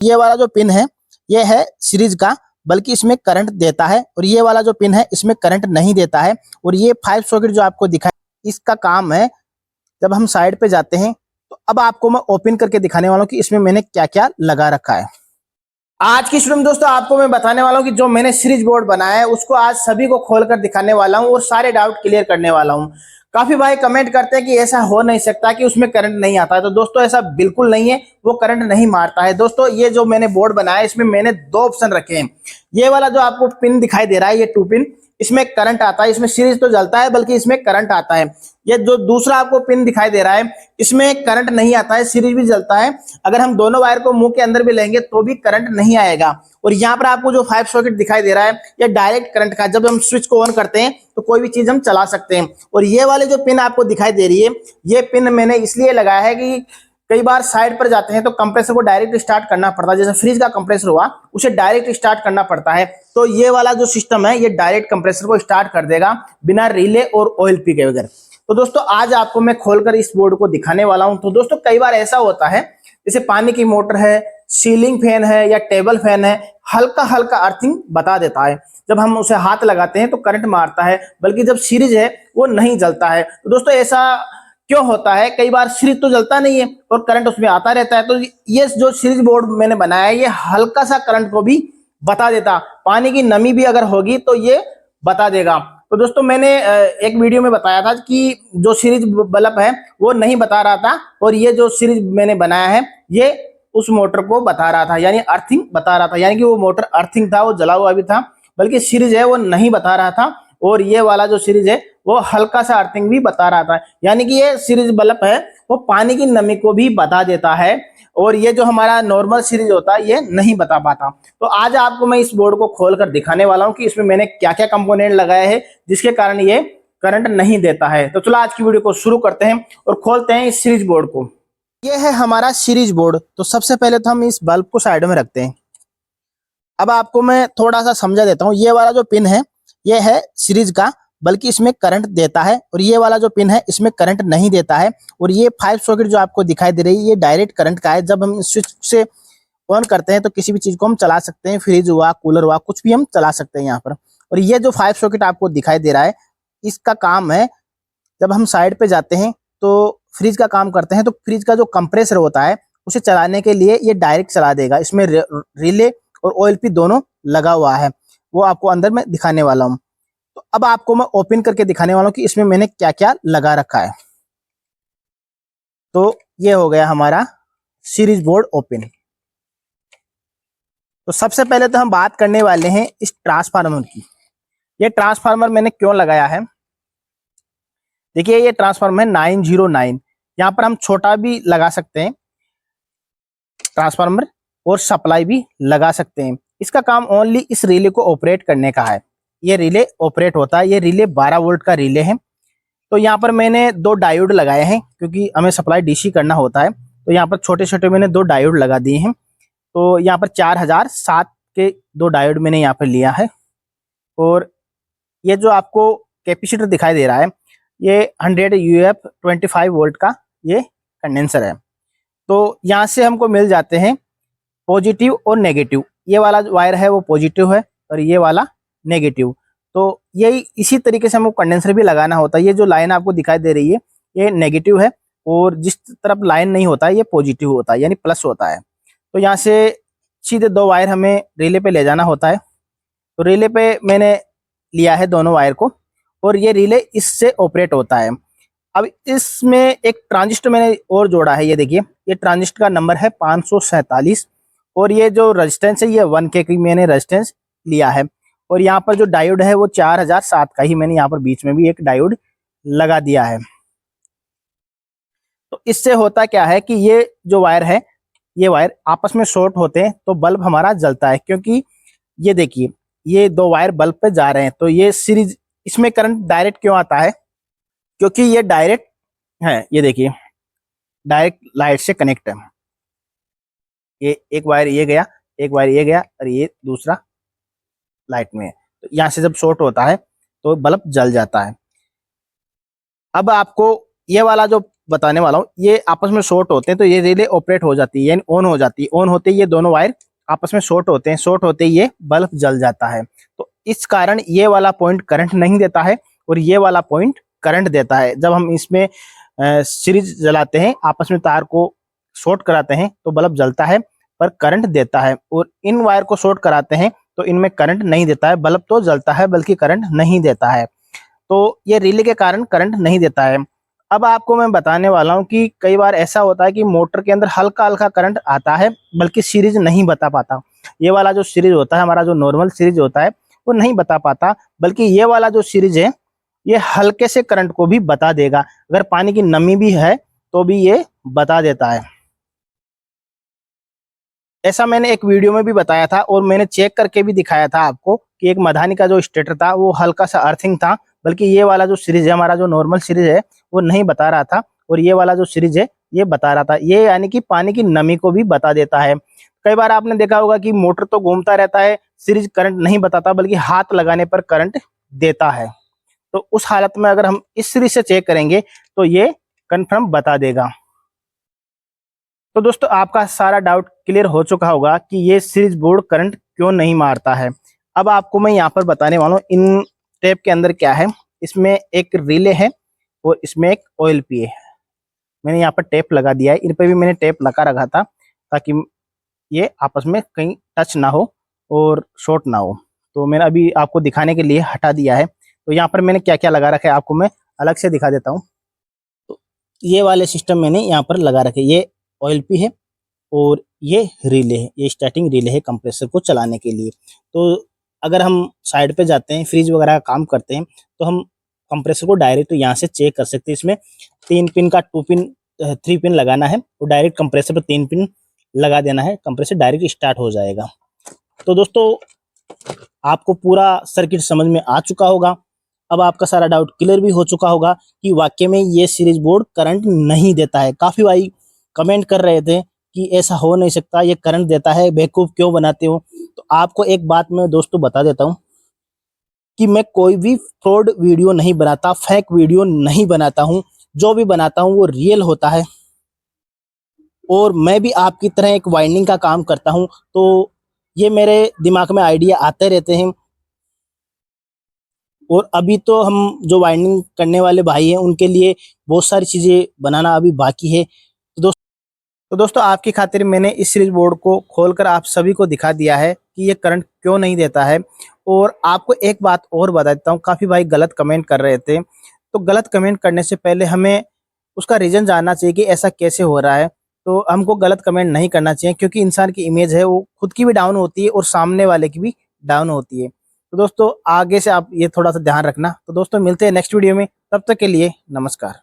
ये वाला जो पिन है ये है सीरीज का, बल्कि इसमें करंट देता है, और ये वाला जो पिन है इसमें करंट नहीं देता है। और ये 5 सॉकेट जो आपको दिखा इसका काम है जब हम साइड पे जाते हैं। तो अब आपको मैं ओपन करके दिखाने वाला हूँ कि इसमें मैंने क्या क्या लगा रखा है। आज की वीडियो में दोस्तों आपको मैं बताने वाला हूँ कि जो मैंने सीरीज बोर्ड बनाया है उसको आज सभी को खोलकर दिखाने वाला हूँ और सारे डाउट क्लियर करने वाला हूँ। काफी भाई कमेंट करते हैं कि ऐसा हो नहीं सकता कि उसमें करंट नहीं आता है, तो दोस्तों ऐसा बिल्कुल नहीं है, वो करंट नहीं मारता है। दोस्तों ये जो मैंने बोर्ड बनाया है इसमें मैंने 2 ऑप्शन रखे हैं। ये वाला जो आपको पिन दिखाई दे रहा है ये 2 पिन, इसमें करंट आता है, इसमें सीरीज तो जलता है बल्कि इसमें करंट आता है। ये जो दूसरा आपको पिन दिखाई दे रहा है इसमें करंट नहीं आता है, सीरीज भी जलता है। अगर हम दोनों वायर को मुंह के अंदर भी लेंगे तो भी करंट नहीं आएगा। और यहाँ पर आपको जो 5 सॉकेट दिखाई दे रहा है ये डायरेक्ट करंट का, जब हम स्विच को ऑन करते हैं तो कोई भी चीज हम चला सकते हैं। और ये वाले जो पिन आपको दिखाई दे रही है ये पिन मैंने इसलिए लगाया है कि कई बार साइड पर जाते हैं तो कंप्रेसर को डायरेक्ट स्टार्ट करना पड़ता है, जैसे फ्रिज का कंप्रेसर हुआ उसे डायरेक्ट स्टार्ट करना पड़ता है। तो ये वाला जो सिस्टम है ये डायरेक्ट कंप्रेसर को स्टार्ट कर देगा बिना रिले और ऑयल पी के बगैर। तो दोस्तों आज आपको मैं खोलकर इस बोर्ड को दिखाने वाला हूं। तो दोस्तों कई बार ऐसा होता है जैसे पानी की मोटर है, सीलिंग फैन है या टेबल फैन है, हल्का हल्का अर्थिंग बता देता है, जब हम उसे हाथ लगाते हैं तो करंट मारता है, बल्कि जब सीरीज है वो नहीं जलता है। तो दोस्तों ऐसा क्यों होता है? कई बार सीरीज तो जलता नहीं है और करंट उसमें आता रहता है। तो ये जो सीरीज बोर्ड मैंने बनाया है ये हल्का सा करंट को भी बता देता, पानी की नमी भी अगर होगी तो ये बता देगा। तो दोस्तों मैंने एक वीडियो में बताया था कि जो सीरीज बल्ब है वो नहीं बता रहा था, और ये जो सीरीज मैंने बनाया है ये उस मोटर को बता रहा था, यानी अर्थिंग बता रहा था, यानी कि वो मोटर अर्थिंग था, वो जला हुआ भी था, बल्कि सीरीज है वो नहीं बता रहा था। और ये वाला जो सीरीज है वो हल्का सा अर्थिंग भी बता रहा था, यानी कि ये सीरीज बल्ब है वो पानी की नमी को भी बता देता है। और ये जो हमारा नॉर्मल सीरीज होता है ये नहीं बता पाता। तो आज आपको मैं इस बोर्ड को खोलकर दिखाने वाला हूं कि इसमें मैंने क्या क्या कंपोनेंट लगाए हैं जिसके कारण ये करंट नहीं देता है। तो चलो आज की वीडियो को शुरू करते हैं और खोलते हैं इस सीरीज बोर्ड को। ये है हमारा सीरीज बोर्ड। तो सबसे पहले तो हम इस बल्ब को साइड में रखते हैं। अब आपको मैं थोड़ा सा समझा देता हूँ। ये वाला जो पिन है ये है सीरीज का, बल्कि इसमें करंट देता है, और ये वाला जो पिन है इसमें करंट नहीं देता है। और ये 5 सॉकेट जो आपको दिखाई दे रही है ये डायरेक्ट करंट का है, जब हम स्विच से ऑन करते हैं तो किसी भी चीज को हम चला सकते हैं, फ्रिज हुआ, कूलर हुआ, कुछ भी हम चला सकते हैं यहाँ पर। और ये जो 5 सॉकेट आपको दिखाई दे रहा है इसका काम है जब हम साइड पे जाते हैं तो फ्रिज का काम करते हैं, तो फ्रिज का जो कंप्रेसर होता है उसे चलाने के लिए ये डायरेक्ट चला देगा। इसमें रिले और ऑयल पी दोनों लगा हुआ है, वो आपको अंदर में दिखाने वाला हूँ। तो अब आपको मैं ओपन करके दिखाने वाला हूँ कि इसमें मैंने क्या क्या लगा रखा है। तो ये हो गया हमारा सीरीज बोर्ड ओपन। तो सबसे पहले तो हम बात करने वाले हैं इस ट्रांसफार्मर की। ये ट्रांसफार्मर मैंने क्यों लगाया है? देखिए ये ट्रांसफार्मर है 909। यहाँ पर हम छोटा भी लगा सकते हैं ट्रांसफार्मर और सप्लाई भी लगा सकते हैं। इसका काम ओनली इस रिले को ऑपरेट करने का है। ये रिले ऑपरेट होता है, ये रिले 12 वोल्ट का रिले है। तो यहाँ पर मैंने 2 डायोड लगाए हैं क्योंकि हमें सप्लाई डीसी करना होता है। तो यहाँ पर छोटे छोटे मैंने 2 डायोड लगा दिए हैं। तो यहाँ पर 4007 के 2 डायोड मैंने यहाँ पर लिया है। और ये जो आपको कैपेसिटर दिखाई दे रहा है ये 100 UF 25 वोल्ट का ये कंडेंसर है। तो यहाँ से हमको मिल जाते हैं पॉजिटिव और नेगेटिव। ये वाला वायर है वो पॉजिटिव है और ये वाला नेगेटिव। तो यही इसी तरीके से हमको कंडेंसर भी लगाना होता है। ये जो लाइन आपको दिखाई दे रही है ये नेगेटिव है, और जिस तरफ लाइन नहीं होता है ये पॉजिटिव होता है, यानी प्लस होता है। तो यहाँ से सीधे 2 वायर हमें रिले पे ले जाना होता है। तो रिले पे मैंने लिया है दोनों वायर को, और ये रिले इससे ऑपरेट होता है। अब इसमें एक ट्रांजिस्टर मैंने और जोड़ा है। ये देखिए ये ट्रांजिस्टर का नंबर है 547, और ये जो रेजिस्टेंस है ये 1K की मैंने रेजिस्टेंस लिया है। और यहाँ पर जो डायोड है वो 4007 का ही मैंने यहाँ पर बीच में भी एक डायोड लगा दिया है। तो इससे होता क्या है कि ये जो वायर है ये वायर आपस में शॉर्ट होते हैं तो बल्ब हमारा जलता है, क्योंकि ये देखिए ये 2 वायर बल्ब पे जा रहे हैं। तो ये सीरीज इसमें करंट डायरेक्ट क्यों आता है? क्योंकि ये डायरेक्ट है, ये देखिए डायरेक्ट लाइट से कनेक्ट है। ये एक वायर ये गया, एक वायर ये गया, और ये दूसरा लाइट में है। तो यहाँ से जब शॉर्ट होता है तो बल्ब जल जाता है। अब आपको ये वाला जो बताने वाला हूँ। ये आपस में शॉर्ट होते हैं तो ये रिले ऑपरेट हो जाती है, यानी ऑन हो जाती है। ऑन होते ही ये दोनों वायर आपस में शॉर्ट होते हैं, शॉर्ट होते ही ये बल्ब जल जाता है। तो इस कारण ये वाला पॉइंट करंट नहीं देता है और ये वाला पॉइंट करंट देता है। जब हम इसमें सीरीज जलाते हैं, आपस में तार को शॉर्ट कराते हैं तो बल्ब जलता है पर करंट देता है, और इन वायर को शॉर्ट कराते हैं तो इनमें करंट नहीं देता है, बल्ब तो जलता है बल्कि करंट नहीं देता है। तो ये रिले के कारण करंट नहीं देता है। अब आपको मैं बताने वाला हूँ कि कई बार ऐसा होता है कि मोटर के अंदर हल्का हल्का करंट आता है बल्कि सीरीज नहीं बता पाता। ये वाला जो सीरीज होता है, हमारा जो नॉर्मल सीरीज होता है, वो नहीं बता पाता, बल्कि ये वाला जो सीरीज है ये हल्के से करंट को भी बता देगा। अगर पानी की नमी भी है तो भी ये बता देता है। ऐसा मैंने एक वीडियो में भी बताया था और मैंने चेक करके भी दिखाया था आपको कि एक मधानी का जो स्टेटर था वो हल्का सा अर्थिंग था, बल्कि ये वाला जो सीरीज है, हमारा जो नॉर्मल सीरीज है, वो नहीं बता रहा था, और ये वाला जो सीरीज है ये बता रहा था। ये यानी कि पानी की नमी को भी बता देता है। कई बार आपने देखा होगा कि मोटर तो घूमता रहता है, सीरीज करंट नहीं बताता बल्कि हाथ लगाने पर करंट देता है। तो उस हालत में अगर हम इस सीरीज से चेक करेंगे तो ये कन्फर्म बता देगा। तो दोस्तों आपका सारा डाउट क्लियर हो चुका होगा कि ये सीरीज बोर्ड करंट क्यों नहीं मारता है। अब आपको मैं यहाँ पर बताने वाला हूँ इन टेप के अंदर क्या है। इसमें एक रिले है और इसमें एक ऑयल पी है। मैंने यहाँ पर टेप लगा दिया है, इन पर भी मैंने टेप लगा रखा था ताकि ये आपस में कहीं टच ना हो और शॉर्ट ना हो। तो मैंने अभी आपको दिखाने के लिए हटा दिया है। तो यहाँ पर मैंने क्या क्या लगा रखा है आपको मैं अलग से दिखा देता हूँ। तो ये वाले सिस्टम मैंने यहाँ पर लगा रखे, ये ऑयल पी है और ये रिले है, ये स्टार्टिंग रिले है कंप्रेसर को चलाने के लिए। तो अगर हम साइड पे जाते हैं, फ्रिज वगैरह का काम करते हैं, तो हम कंप्रेसर को डायरेक्ट यहाँ से चेक कर सकते हैं। इसमें 3 पिन का 2 पिन 3 पिन लगाना है और डायरेक्ट कंप्रेसर पर 3 पिन लगा देना है, कंप्रेसर डायरेक्ट स्टार्ट हो जाएगा। तो दोस्तों आपको पूरा सर्किट समझ में आ चुका होगा। अब आपका सारा डाउट क्लियर भी हो चुका होगा कि वाकई में ये सीरीज बोर्ड करंट नहीं देता है। काफ़ी भाई कमेंट कर रहे थे कि ऐसा हो नहीं सकता, ये करंट देता है, बेवकूफ़ क्यों बनाते हो। तो आपको एक बात मैं दोस्तों बता देता हूँ कि मैं कोई भी फ्रॉड वीडियो नहीं बनाता, फेक वीडियो नहीं बनाता हूँ। जो भी बनाता हूँ वो रियल होता है, और मैं भी आपकी तरह एक वाइंडिंग का काम करता हूँ। तो ये मेरे दिमाग में आइडिया आते रहते हैं, और अभी तो हम जो वाइंडिंग करने वाले भाई हैं उनके लिए बहुत सारी चीज़ें बनाना अभी बाकी है। तो दोस्तों आपकी खातिर मैंने इस सीरीज बोर्ड को खोलकर आप सभी को दिखा दिया है कि ये करंट क्यों नहीं देता है। और आपको एक बात और बता देता हूँ, काफ़ी भाई गलत कमेंट कर रहे थे, तो गलत कमेंट करने से पहले हमें उसका रीज़न जानना चाहिए कि ऐसा कैसे हो रहा है। तो हमको गलत कमेंट नहीं करना चाहिए, क्योंकि इंसान की इमेज है वो खुद की भी डाउन होती है और सामने वाले की भी डाउन होती है। तो दोस्तों आगे से आप ये थोड़ा सा ध्यान रखना। तो दोस्तों मिलते हैं नेक्स्ट वीडियो में, तब तक के लिए नमस्कार।